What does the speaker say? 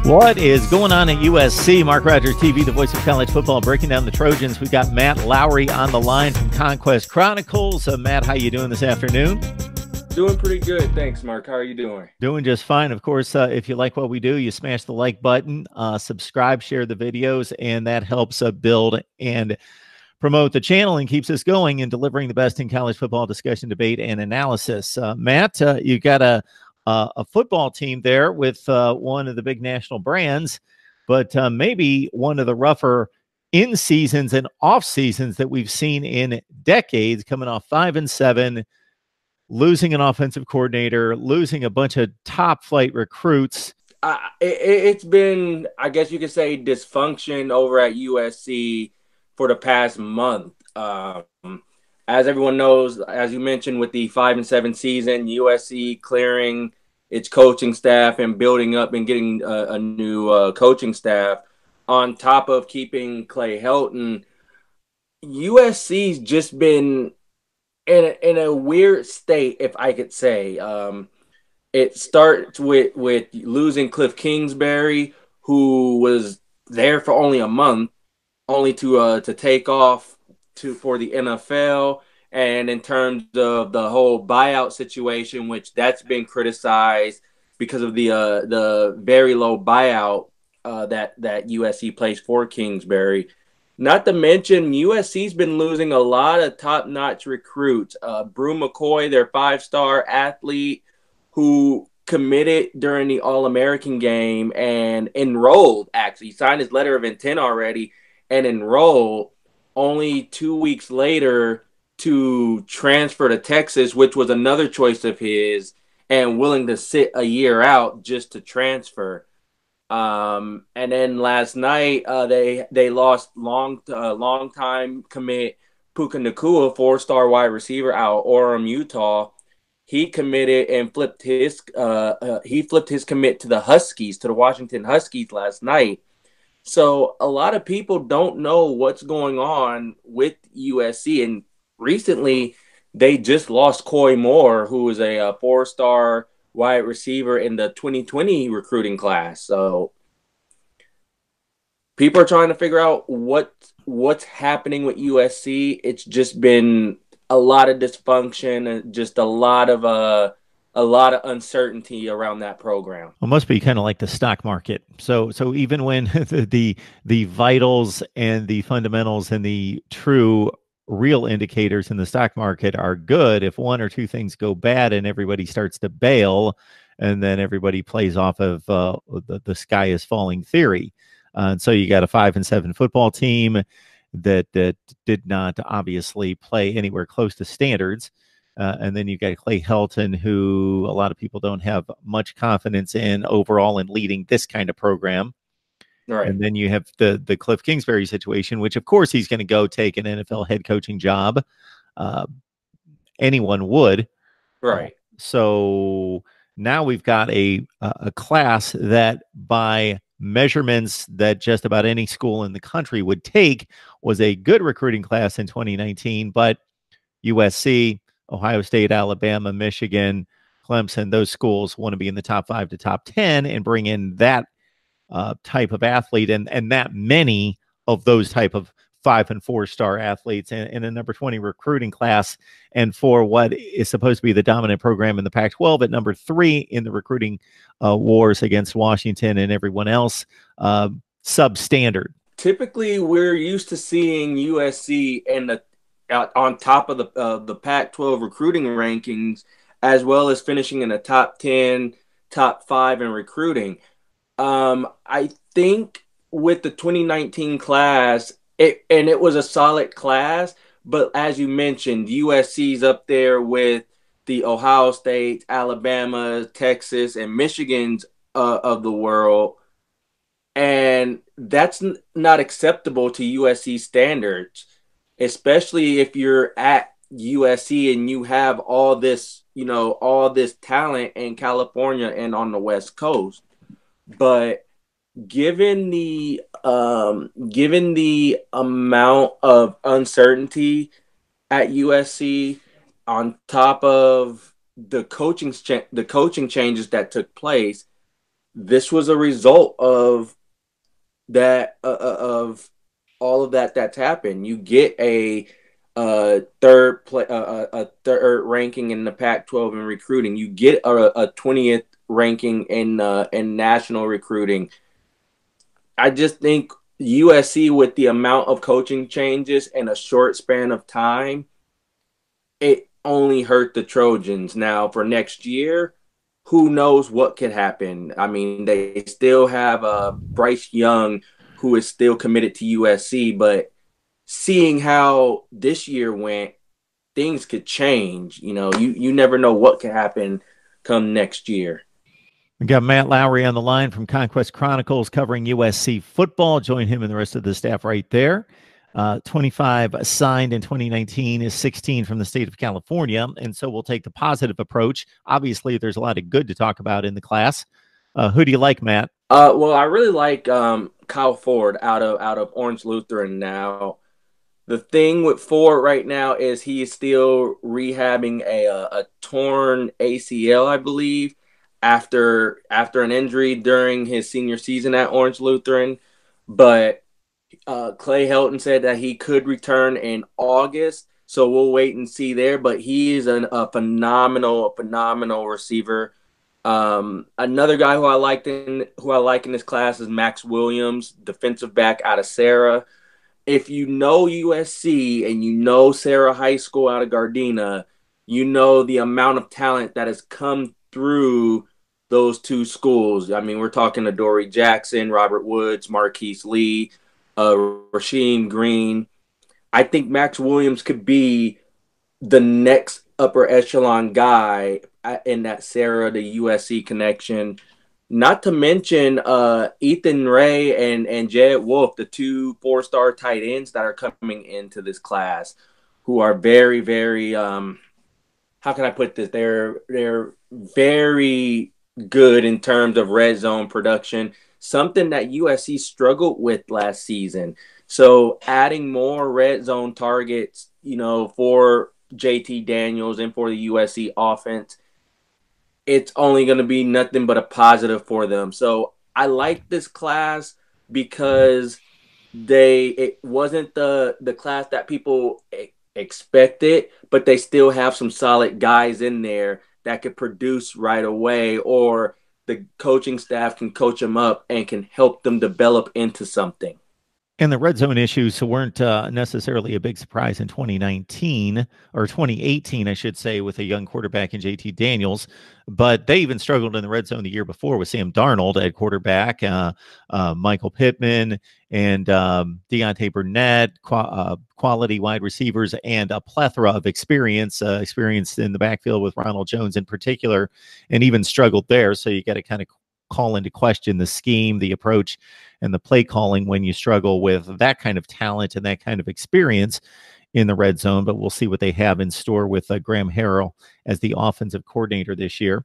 What is going on at USC? Mark Rogers TV, the voice of college football, breaking down the Trojans. We've got Matt Lowry on the line from Conquest Chronicles. Matt, how you doing this afternoon? Doing pretty good. Thanks, Mark. How are you doing? Doing just fine. Of course, if you like what we do, you smash the like button, subscribe, share the videos, and that helps build and promote the channel and keeps us going and delivering the best in college football discussion, debate, and analysis. Matt, you got a football team there with one of the big national brands, but maybe one of the rougher in seasons and off seasons that we've seen in decades, coming off 5-7, losing an offensive coordinator, losing a bunch of top flight recruits. It's been, I guess you could say, dysfunction over at USC for the past month. As everyone knows, as you mentioned, with the 5-7 season, USC clearing its coaching staff and building up and getting a new coaching staff, on top of keeping Clay Helton, USC's just been in a weird state, if I could say. It starts with losing Cliff Kingsbury, who was there for only a month, only to take off for the NFL. And in terms of the whole buyout situation, which that's been criticized because of the very low buyout that USC placed for Kingsbury. Not to mention, USC's been losing a lot of top-notch recruits. Brew McCoy, their 5-star athlete, who committed during the All-American game and enrolled, actually, signed his letter of intent already and enrolled only 2 weeks later to transfer to Texas, which was another choice of his, and willing to sit a year out just to transfer. And then last night, they lost long time commit Puka Nacua, 4-star wide receiver out of Orem, Utah. He committed and flipped his commit to the Huskies, to the Washington Huskies last night. So a lot of people don't know what's going on with USC, and recently they just lost Coy Moore, who was a 4-star wide receiver in the 2020 recruiting class. So people are trying to figure out what's happening with USC. It's just been a lot of dysfunction and just a lot of uncertainty around that program. Well, it must be kind of like the stock market. So even when the vitals and the fundamentals and the true real indicators in the stock market are good, if one or two things go bad and everybody starts to bail, and then everybody plays off of the sky is falling theory. And so you got a 5-7 football team that did not obviously play anywhere close to standards. And then you got Clay Helton, who a lot of people don't have much confidence in overall in leading this kind of program. Right. And then you have the Cliff Kingsbury situation, which of course he's going to go take an NFL head coaching job. Anyone would. Right. So now we've got a class that, by measurements that just about any school in the country would take, was a good recruiting class in 2019. But USC, Ohio State, Alabama, Michigan, Clemson, those schools want to be in the top 5 to top 10 and bring in that type of athlete, and that many of those type of 5- and 4-star athletes in a number 20 recruiting class, and for what is supposed to be the dominant program in the Pac-12 at number 3 in the recruiting wars against Washington and everyone else, substandard. Typically, we're used to seeing USC on top of the Pac-12 recruiting rankings, as well as finishing in the top 10, top 5 in recruiting. I think with the 2019 class, it was a solid class, but as you mentioned, USC's up there with the Ohio State, Alabama, Texas, and Michigan's of the world, and that's not acceptable to USC standards, especially if you're at USC and you have all this talent in California and on the West Coast. But given the amount of uncertainty at USC, on top of the coaching changes that took place, this was a result of that of all of that that's happened. You get a third ranking in the Pac-12 in recruiting. You get a 20th ranking in national recruiting. I just think USC, with the amount of coaching changes in a short span of time, it only hurt the Trojans. Now for next year, who knows what could happen? I mean, they still have Bryce Young, who is still committed to USC, but seeing how this year went, things could change. You never know what could happen come next year. We got Matt Lowry on the line from Conquest Chronicles covering USC football. Join him and the rest of the staff right there. 25 signed in 2019 is 16 from the state of California. And so we'll take the positive approach. Obviously, there's a lot of good to talk about in the class. Who do you like, Matt? Well, I really like Kyle Ford out of Orange Lutheran now. The thing with Ford right now is he is still rehabbing a torn ACL, I believe, after an injury during his senior season at Orange Lutheran. But Clay Helton said that he could return in August, so we'll wait and see there. But he is a phenomenal receiver. Another guy who I like in this class is Max Williams, defensive back out of Sarah. If you know USC and you know Sarah High School out of Gardena, you know the amount of talent that has come through those two schools. I mean, we're talking Adoree Jackson, Robert Woods, Marquise Lee, Rasheem Green. I think Max Williams could be the next upper echelon guy in that Sarah to USC connection. Not to mention Ethan Ray and Jed Wolf, the two 4-star tight ends that are coming into this class, who are very, very how can I put this? They're very good in terms of red zone production, something that USC struggled with last season. So adding more red zone targets, for JT Daniels and for the USC offense, it's only going to be nothing but a positive for them. So I like this class because it wasn't the class that people expected, but they still have some solid guys in there that could produce right away, or the coaching staff can coach them up and can help them develop into something. And the red zone issues weren't necessarily a big surprise in 2019 or 2018, I should say, with a young quarterback in JT Daniels. But they even struggled in the red zone the year before with Sam Darnold at quarterback, Michael Pittman, and Deontay Burnett, quality wide receivers, and a plethora of experience in the backfield with Ronald Jones in particular, and even struggled there. So you got to kind of call into question the scheme, the approach, and the play calling when you struggle with that kind of talent and that kind of experience in the red zone. But we'll see what they have in store with Graham Harrell as the offensive coordinator this year.